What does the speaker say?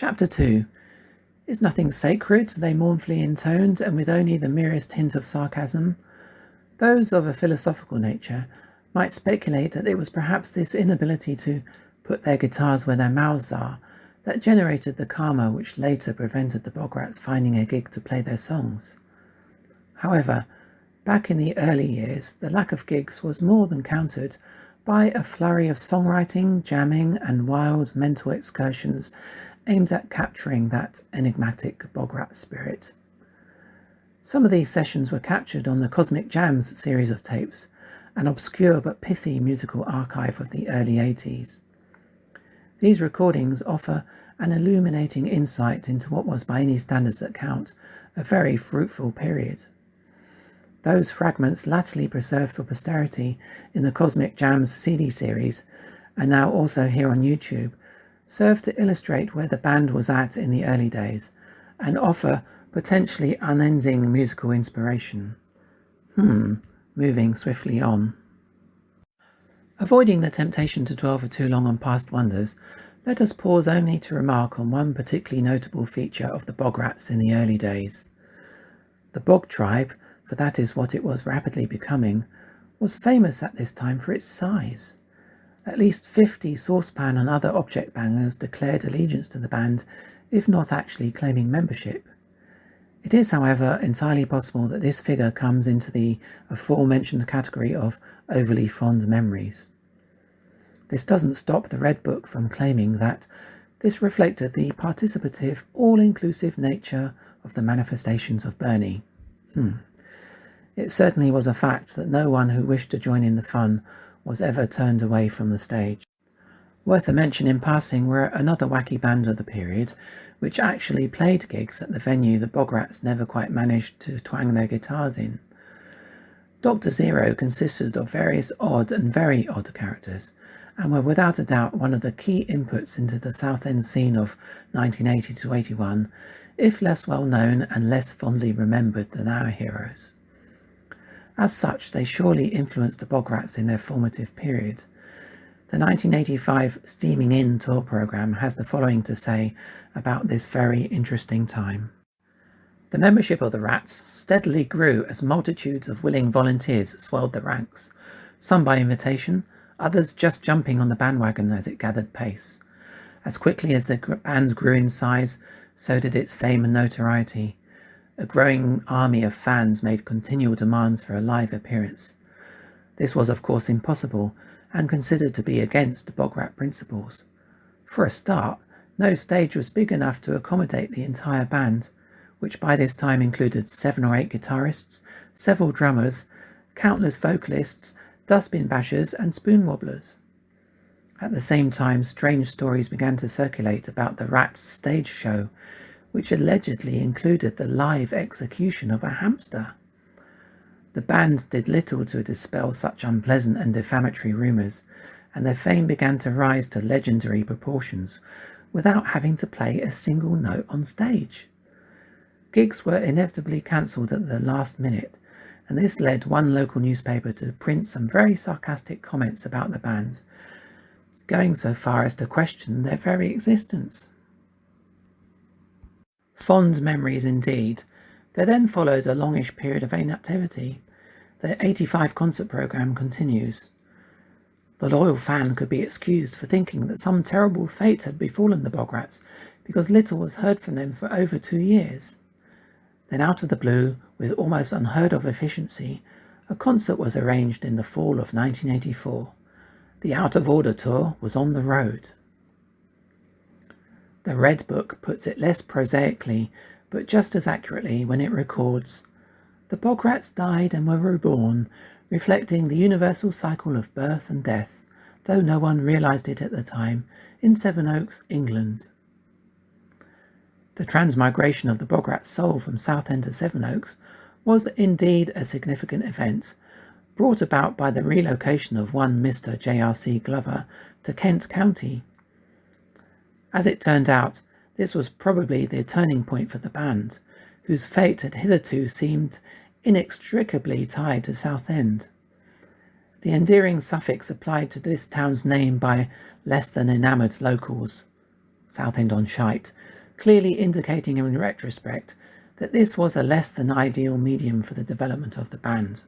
Chapter 2. Is nothing sacred, they mournfully intoned, and with only the merest hint of sarcasm? Those of a philosophical nature might speculate that it was perhaps this inability to put their guitars where their mouths are that generated the karma which later prevented the Bograts finding a gig to play their songs. However, back in the early years, the lack of gigs was more than countered by a flurry of songwriting, jamming, and wild mental excursions aimed at capturing that enigmatic Bograt spirit. Some of these sessions were captured on the Cosmic Jams series of tapes, an obscure but pithy musical archive of the early 80s. These recordings offer an illuminating insight into what was, by any standards that count, a very fruitful period. Those fragments, latterly preserved for posterity in the Cosmic Jams CD series, and now also here on YouTube, serve to illustrate where the band was at in the early days, and offer potentially unending musical inspiration. Moving swiftly on. Avoiding the temptation to dwell for too long on past wonders, let us pause only to remark on one particularly notable feature of the Bograts in the early days. The Bog tribe, for that is what it was rapidly becoming, was famous at this time for its size. At least 50 saucepan and other object bangers declared allegiance to the band, if not actually claiming membership. It is, however, entirely possible that this figure comes into the aforementioned category of overly fond memories. This doesn't stop the Red Book from claiming that this reflected the participative, all-inclusive nature of the manifestations of Bernie. It certainly was a fact that no one who wished to join in the fun was ever turned away from the stage. Worth a mention in passing were another wacky band of the period, which actually played gigs at the venue the Bograts never quite managed to twang their guitars in. Dr. Zero consisted of various odd and very odd characters, and were without a doubt one of the key inputs into the Southend scene of 1980 to 81, if less well known and less fondly remembered than our heroes. As such, they surely influenced the Bograts in their formative period. The 1985 Steaming In tour programme has the following to say about this very interesting time. The membership of the Rats steadily grew as multitudes of willing volunteers swelled the ranks, some by invitation, others just jumping on the bandwagon as it gathered pace. As quickly as the band grew in size, so did its fame and notoriety. A growing army of fans made continual demands for a live appearance. This was of course impossible, and considered to be against Bograt principles. For a start, no stage was big enough to accommodate the entire band, which by this time included 7 or 8 guitarists, several drummers, countless vocalists, dustbin bashers and spoon wobblers. At the same time, strange stories began to circulate about the Rats' stage show, which allegedly included the live execution of a hamster. The band did little to dispel such unpleasant and defamatory rumours, and their fame began to rise to legendary proportions without having to play a single note on stage. Gigs were inevitably cancelled at the last minute, and this led one local newspaper to print some very sarcastic comments about the band, going so far as to question their very existence. Fond memories indeed. There then followed a longish period of inactivity. The 85 concert programme continues. The loyal fan could be excused for thinking that some terrible fate had befallen the Bograts, because little was heard from them for over 2 years. Then out of the blue, with almost unheard of efficiency, a concert was arranged in the fall of 1984. The Out of Order tour was on the road. The Red Book puts it less prosaically, but just as accurately when it records, "The Bograts died and were reborn, reflecting the universal cycle of birth and death, though no one realised it at the time, in Sevenoaks, England." The transmigration of the Bograt soul from Southend to Sevenoaks was indeed a significant event, brought about by the relocation of one Mr. J.R.C. Glover to Kent County. As it turned out, this was probably the turning point for the band, whose fate had hitherto seemed inextricably tied to Southend. The endearing suffix applied to this town's name by less than enamoured locals, Southend-on-Sea, clearly indicating in retrospect that this was a less than ideal medium for the development of the band.